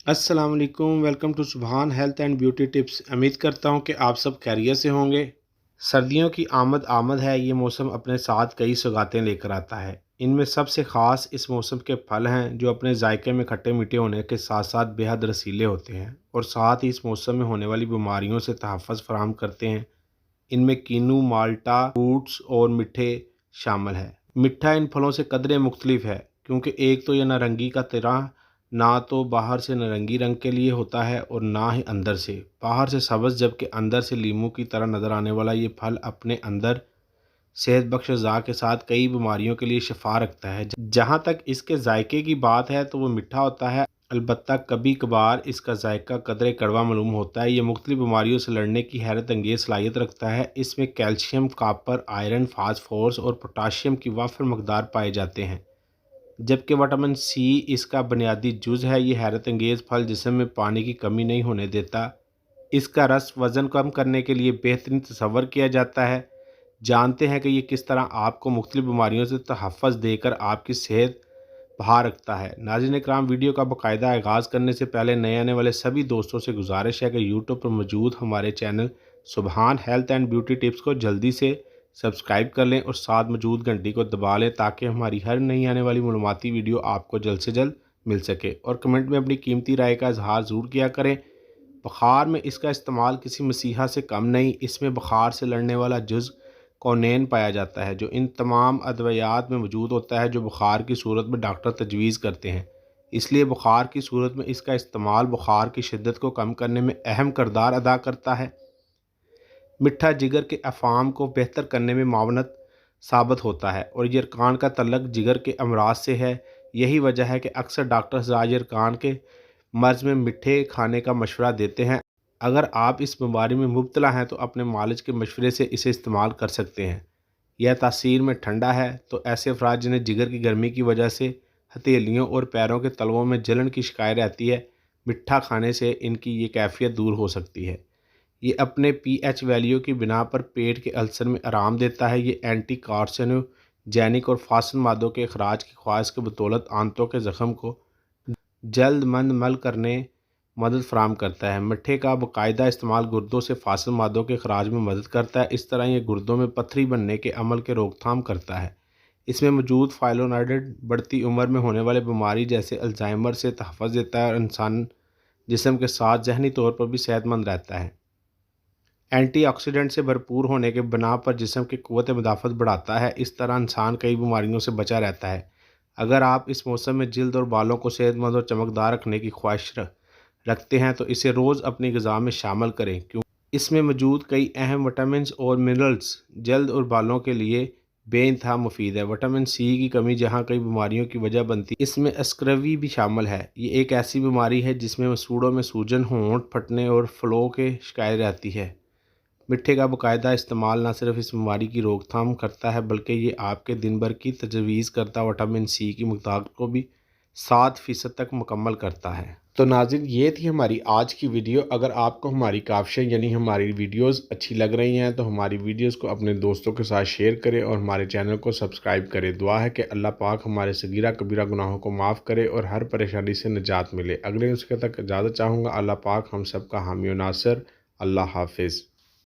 अस्सलाम वालेकुम। Welcome to सुभान हेल्थ एंड ब्यूटी टिप्स। उम्मीद करता हूँ कि आप सब खैरियत से होंगे। सर्दियों की आमद आमद है। ये मौसम अपने साथ कई सौगातें लेकर आता है। इनमें सबसे ख़ास इस मौसम के फल हैं जो अपने जायके में खट्टे मीठे होने के साथ साथ बेहद रसीले होते हैं और साथ ही इस मौसम में होने वाली बीमारियों से तहफ़्फ़ुज़ फराहम करते हैं। इनमें कीनू, माल्टा, फ्रूट्स और मिठे शामिल है। मिठा इन फलों से कदरे मुख्तलिफ है क्योंकि एक तो यह नारंगी का तरह ना तो बाहर से नारंगी रंग के लिए होता है और ना ही अंदर से। बाहर से सब्ज़ जबकि अंदर से लीमू की तरह नज़र आने वाला ये फल अपने अंदर सेहत बख्श अज़ा के साथ कई बीमारियों के लिए शिफा रखता है। जहाँ तक इसके जायके की बात है तो वो मीठा होता है, अलबत्ता कभी कभार इसका जायका कदरे कड़वा मालूम होता है। ये मुख्तलिफ बीमारियों से लड़ने की हैरत अंगेज़ सलाहियत रखता है। इसमें कैल्शियम, कापर, आयरन, फास्फोरस और पोटाशियम की वाफर मकदार पाए जाते हैं, जबकि विटामिन सी इसका बुनियादी जुज़ है। ये हैरत अंगेज़ फल जिस्म में पानी की कमी नहीं होने देता। इसका रस वज़न कम करने के लिए बेहतरीन तस्वर किया जाता है। जानते हैं कि ये किस तरह आपको मुख्तलिफ बीमारियों से तहफ़्फ़ुज़ देकर आपकी सेहत बहाल रखता है। नाज़रीन इकराम, वीडियो का बाकायदा आगाज़ करने से पहले नए आने वाले सभी दोस्तों से गुजारिश है कि यूट्यूब पर मौजूद हमारे चैनल सुभान हेल्थ एंड ब्यूटी टिप्स को जल्दी से सब्सक्राइब कर लें और साथ मौजूद घंटी को दबा लें ताकि हमारी हर नई आने वाली मालूमाती वीडियो आपको जल्द से जल्द मिल सके। और कमेंट में अपनी कीमती राय का इजहार ज़रूर किया करें। बुखार में इसका इस्तेमाल किसी मसीहा से कम नहीं। इसमें बुखार से लड़ने वाला जुज़ कोनेन पाया जाता है जो इन तमाम अद्वियात में मौजूद होता है जो बुखार की सूरत में डॉक्टर तजवीज़ करते हैं। इसलिए बुखार की सूरत में इसका इस्तेमाल बुखार की शिद्दत को कम करने में अहम किरदार अदा करता है। मिठा जिगर के अफाम को बेहतर करने में मावनत साबित होता है और यरकान का तल्लक जिगर के अमराज से है। यही वजह है कि अक्सर डॉक्टर हज़रात यरकान के मर्ज़ में मिठे खाने का मशवरा देते हैं। अगर आप इस बीमारी में मुब्तला हैं तो अपने मालिज के मशवरे से इसे इस्तेमाल कर सकते हैं। यह तासीर में ठंडा है तो ऐसे अफराद जिन्हें जिगर की गर्मी की वजह से हथेलियों और पैरों के तलवों में जलन की शिकायत रहती है, मिठा खाने से इनकी ये कैफियत दूर हो सकती है। ये अपने पीएच वैल्यू की बिना पर पेट के अल्सर में आराम देता है। ये एंटी कार्सिनोजेनिक और फासन मादों के अखराज की ख्वाहिश के बदौलत आंतों के ज़ख्म को जल्द मंद मल करने मदद फराहम करता है। मिठे का बाकायदा इस्तेमाल गुर्दों से फासल मादों के अखराज में मदद करता है। इस तरह ये गुर्दों में पत्थरी बनने के अमल के रोकथाम करता है। इसमें मौजूद फाइलोनाइड बढ़ती उम्र में होने वाले बीमारी जैसे अल्जाइमर से तहफ़्फ़ुज़ देता है और इंसान जिस्म के साथ जहनी तौर पर भी सेहतमंद रहता है। एंटीऑक्सीडेंट से भरपूर होने के बिना पर जिस्म की क़ुव्वत मुदाफ़त बढ़ाता है। इस तरह इंसान कई बीमारियों से बचा रहता है। अगर आप इस मौसम में जिल्द और बालों को सेहतमंद और चमकदार रखने की ख्वाहिश रखते हैं तो इसे रोज़ अपनी ग़िज़ा में शामिल करें क्योंकि इसमें मौजूद कई अहम विटामिन और मिनरल्स जल्द और बालों के लिए बेइंतहा मुफीद है। विटामिन सी की कमी जहाँ कई बीमारियों की वजह बनती है, इसमें स्क्रवी भी शामिल है। ये एक ऐसी बीमारी है जिसमें मसूड़ों में सूजन, होंठ फटने और फ्लो के शिकायत रहती है। मिठे का बाकायदा इस्तेमाल न सिर्फ इस बीमारी की रोकथाम करता है बल्कि ये आपके दिन भर की तजवीज़ करता विटामिन सी की मकदार को भी 7% तक मुकम्मल करता है। तो नाज़रीन, ये थी हमारी आज की वीडियो। अगर आपको हमारी काविशें यानी हमारी वीडियोस अच्छी लग रही हैं तो हमारी वीडियोस को अपने दोस्तों के साथ शेयर करें और हमारे चैनल को सब्सक्राइब करें। दुआ है कि अल्लाह पाक हमारे सगीरा कबीरा गुनाहों को माफ़ करे और हर परेशानी से निजात मिले। अगले नुस्खे तक इजाज़त चाहूँगा। अल्लाह पाक हम सब का हामी और नासिर। अल्लाह हाफिज़।